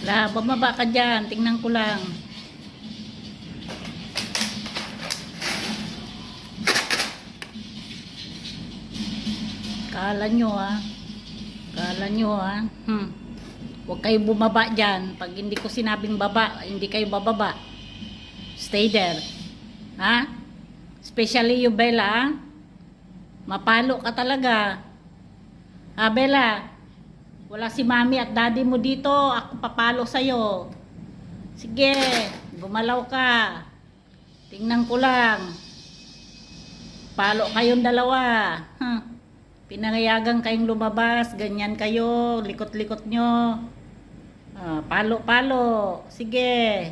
La, bumaba ka dyan. Tingnan ko lang. Kala nyo ha. Kala nyo ha. Huwag kayo bumaba dyan. Pag hindi ko sinabing baba, hindi kayo bababa. Stay there. Ha? Especially you, Bella, ha? Mapalo ka talaga. Ha, Bella? Wala si mami at daddy mo dito. Ako papalo sa'yo. Sige, gumalaw ka. Tingnan ko lang. Palo kayong dalawa. Pinangayagan kayong lumabas. Ganyan kayo. Likot-likot nyo. Palo-palo. Sige.